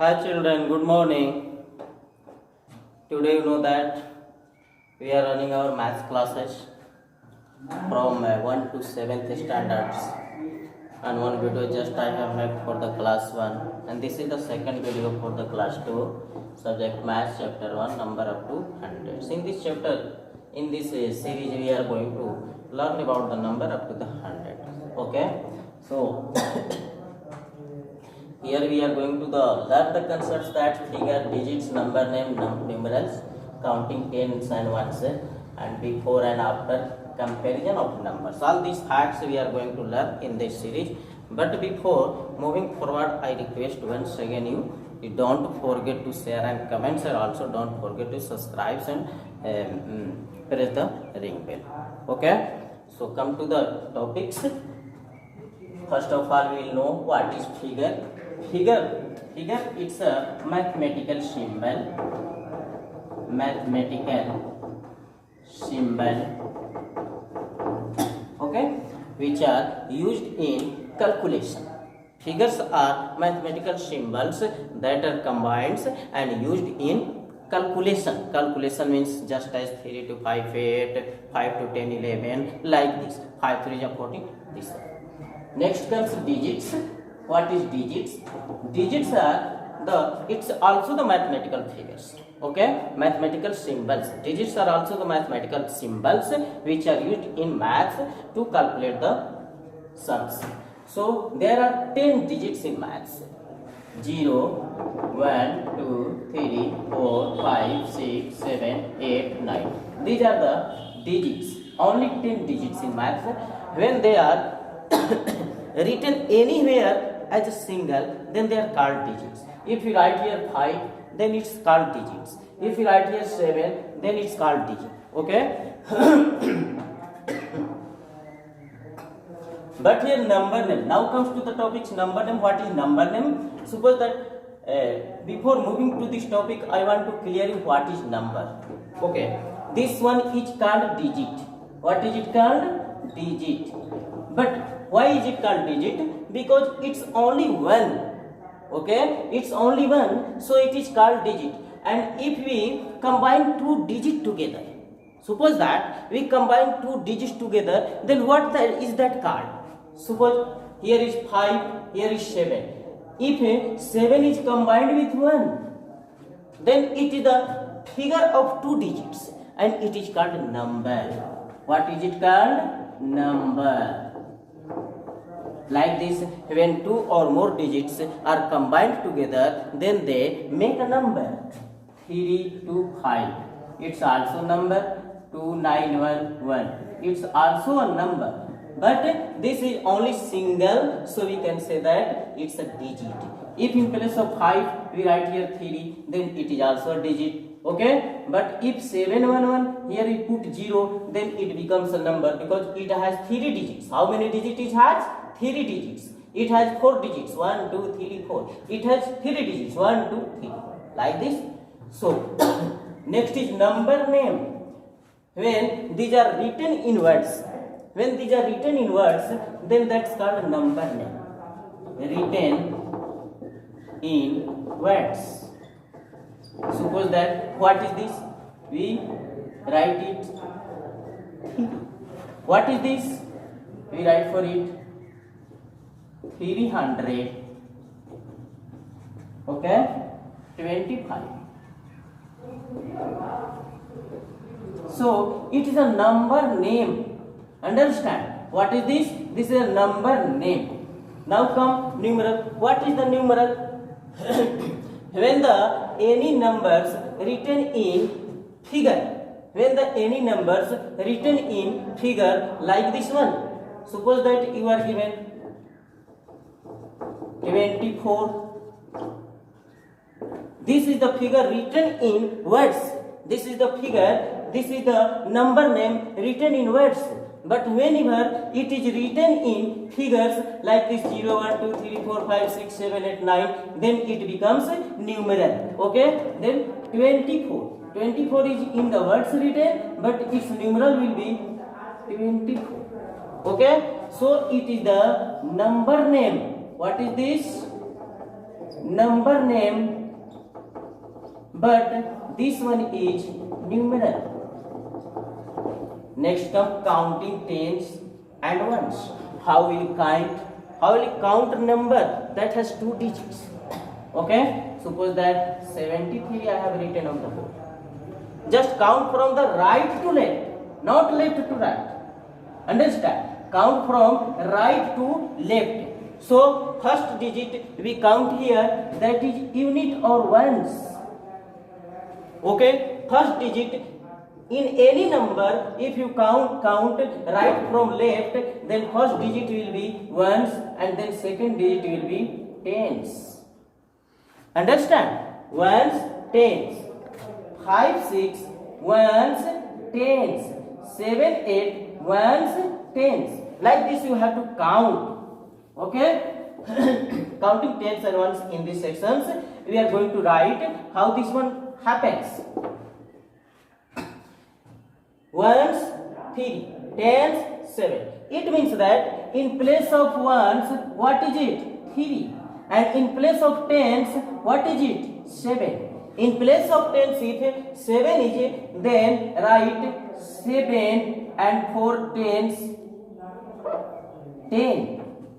Hi children, good morning. Today you know that we are running our maths classes from 1 to 7th standards, and one video just I have made for the class 1, and this is the second video for the class 2 subject maths chapter 1 number up to hundreds. In this chapter, in this series we are going to learn about the number up to the 100. Okay, so here we are going to learn the concepts that figure, digits, number, name, numerals, counting tens and ones, and before and after comparison of numbers. All these facts we are going to learn in this series. But before moving forward, I request once again you don't forget to share and comments, and also don't forget to subscribe and press the ring bell. Okay. So come to the topics. First of all, we will know what is figure. Figure, it's a mathematical symbol, okay, which are used in calculation. Figures are mathematical symbols that are combined and used in calculation. Calculation means just as 3 to 5, 8, 5 to 10, 11, like this. 5 3 is 14, this. Next comes digits. What is digits? Digits are it's also the mathematical figures. Okay, mathematical symbols. Digits are also the mathematical symbols which are used in maths to calculate the sums. So there are 10 digits in maths. 0, 1, 2, 3, 4, 5, 6, 7, 8, 9. These are the digits. Only 10 digits in maths. When they are written anywhere as a single, then they are called digits. If you write here 5, then it's called digits. If you write here 7, then it's called digit. Okay. But here number name. Now comes to the topics number name. What is number name? Suppose that before moving to this topic, I want to clear you what is number. Okay. This one is called digit. What is it called? Digit. But why is it called digit? Because it's only one. Okay, it's only one, so it is called digit. And if we combine two digits together, suppose that we combine two digits together, then what is that called? Suppose here is 5, here is 7. If 7 is combined with 1, then it is the figure of two digits, and it is called number. What is it called? Number. Like this, when two or more digits are combined together, then they make a number. 3 to 5. It's also number. 2 9 1 1. It's also a number. But this is only single, so we can say that it's a digit. If in place of 5 we write here 3, then it is also a digit. Okay, but if 711 here we put 0, then it becomes a number because it has 3 digits. How many digits it has? 3 digits. It has 4 digits. 1 2 3 4. It has 3 digits. 1 2 3. Like this. So next is number name. When these are written in words, then that's called number name. Written in words. Suppose that what is this? We write it 3. What is this? We write for it 300. Okay, 25. So it is a number name. Understand? What is this? This is a number name. Now come numeral. What is the numeral? When any numbers written in figure, like this one, suppose that you are given 24. This is the figure written in words. This is the number name written in words. But whenever it is written in figures like this 0, 1, 2, 3, 4, 5, 6, 7, 8, 9, then it becomes numeral. Okay, then 24. 24 is in the words written, but its numeral will be 24. Okay, so it is the number name. What is this? number name, but this one is numeral. Next come counting tens and ones. How will count? How will count number that has 2 digits? Okay, suppose that 73 I have written on the board. Just count from the right to left, not left to right. Understand? Count from right to left. So first digit we count here, that is unit or ones. Okay, first digit in any number, if you count right from left, then first digit will be ones and then second digit will be tens. Understand? Ones, tens. 5, 6, ones, tens. 7, 8, ones, tens. Like this you have to count. Okay? Counting tens and ones in these sections. We are going to write how this one happens. Ones, 3, tens, 7. It means that in place of ones, what is it? 3. And in place of tens, what is it? 7. In place of tens, if 7 is it, then write 7 and 4 tens, 10.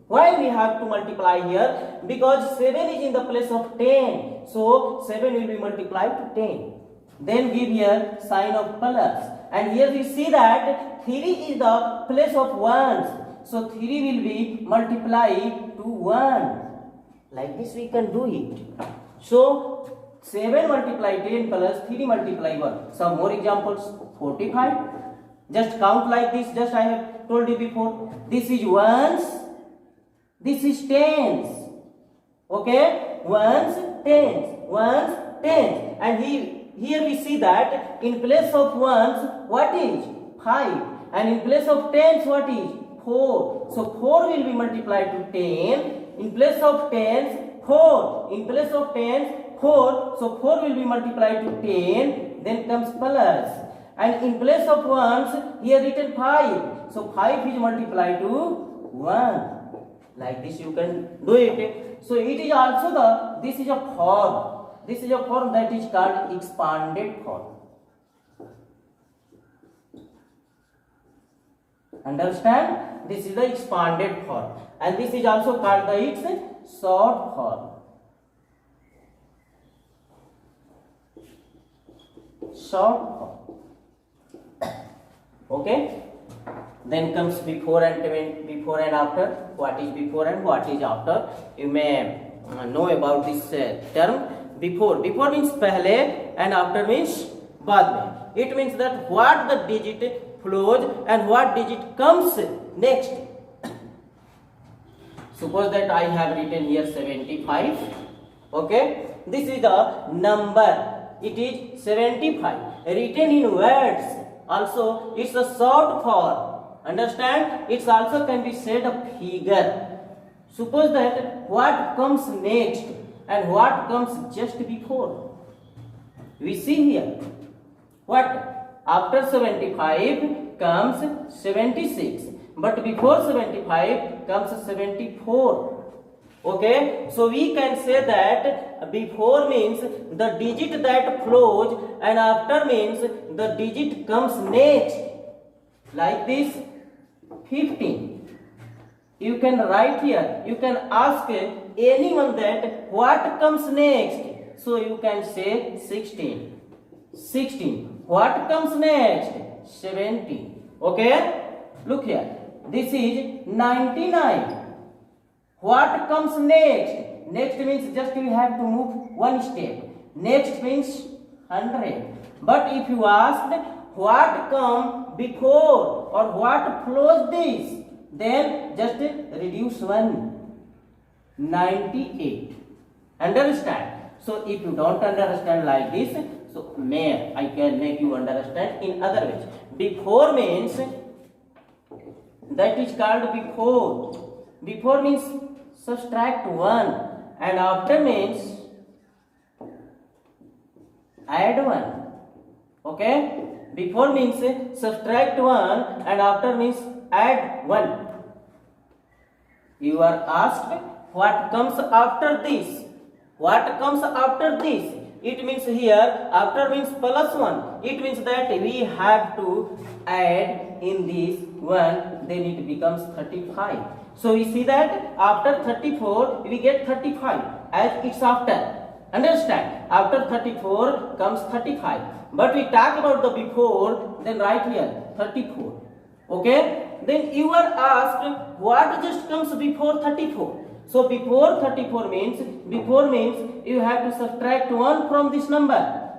Why we have to multiply here? Because 7 is in the place of 10. So 7 will be multiplied to 10. Then give here sign of plus. And here we see that 3 is the place of ones. So 3 will be multiplied to 1. Like this we can do it. So 7 multiply 10 plus 3 multiply 1. Some more examples. 45. Just count like this. Just I have told you before. This is ones. This is tens. Okay? Ones, tens. Ones, tens. And here we see that in place of ones, what is? 5. And in place of tens, what is? 4. So 4 will be multiplied to 10. In place of tens, 4. In place of tens, 4. So 4 will be multiplied to 10. Then comes plus. And in place of ones, here written 5. So 5 is multiplied to 1. Like this you can do it. So it is also this is a form. This is a form that is called expanded form. Understand? This is the expanded form. And this is also called its short form. Short form. Okay? Then comes before and after. What is before and what is after? You may know about this term. Before means pehle and after means baad mein. It means that what the digit flows and what digit comes next. Suppose that I have written here 75. Okay, this is the number. It is 75. Written in words. Also, it's a short form. Understand? It also can be said a figure. Suppose that what comes next and what comes just before. We see here. What? After 75 comes 76. But before 75 comes 74. Okay? So we can say that before means the digit that flows and after means the digit comes next. Like this. 15. You can write here. You can ask anyone that what comes next. So you can say 16. 16. What comes next? 17. Okay? Look here. This is 99. What comes next? Next means just you have to move one step. Next means 100. But if you asked what come before or what flows this, then just reduce 1. 98. Understand? So if you don't understand like this, so I can make you understand in other ways. Before means that is called before. Before means subtract 1 and after means add 1. Okay? Before means subtract 1 and after means add 1. You are asked what comes after this. What comes after this? It means here after means plus 1. It means that we have to add in this 1, then it becomes 35. So we see that after 34 we get 35 as it's after. Understand? After 34 comes 35. But we talk about the before, then right here 34. Okay? Then you are asked what just comes before 34. So before 34 means you have to subtract 1 from this number.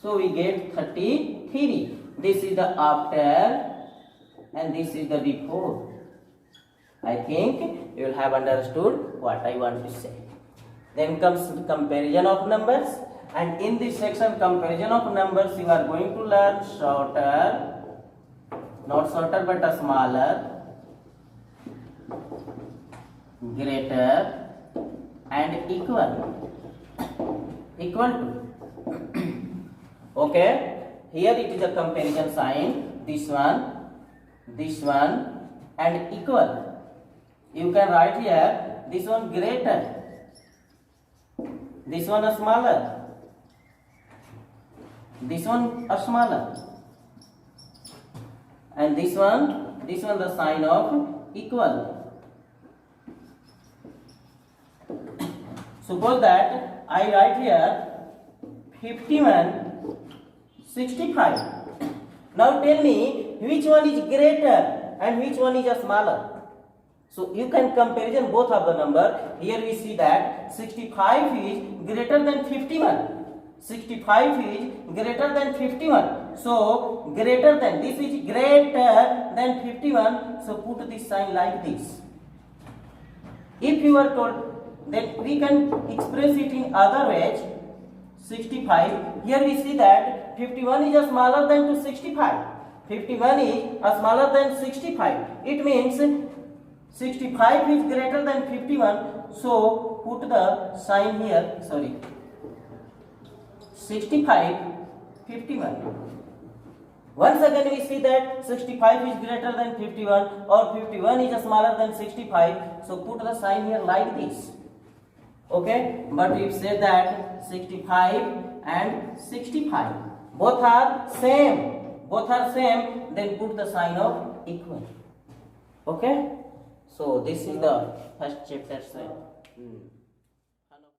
So we get 33. This is the after and this is the before. I think you will have understood what I want to say. Then comes the comparison of numbers, and in this section comparison of numbers you are going to learn shorter, not shorter but a smaller, greater and equal to. Okay, here it is a comparison sign, this one and equal. You can write here this one greater, this one a smaller, this one a smaller, and this one the sign of equal. Suppose that I write here 51, 65. Now tell me which one is greater and which one is a smaller. So you can comparison both of the number. Here we see that 65 is greater than 51. 65 is greater than 51. So greater than, this is greater than 51. So put this sign like this. If you are told, then we can express it in other ways. 65. Here we see that 51 is smaller than to 65. 51 is smaller than 65. It means 65 is greater than 51. So put the sign here. 65, 51. Once again we see that 65 is greater than 51 or 51 is smaller than 65. So put the sign here like this. Okay, but if say that 65 and 65 both are same, then put the sign of equal. Okay, so this is the first chapter.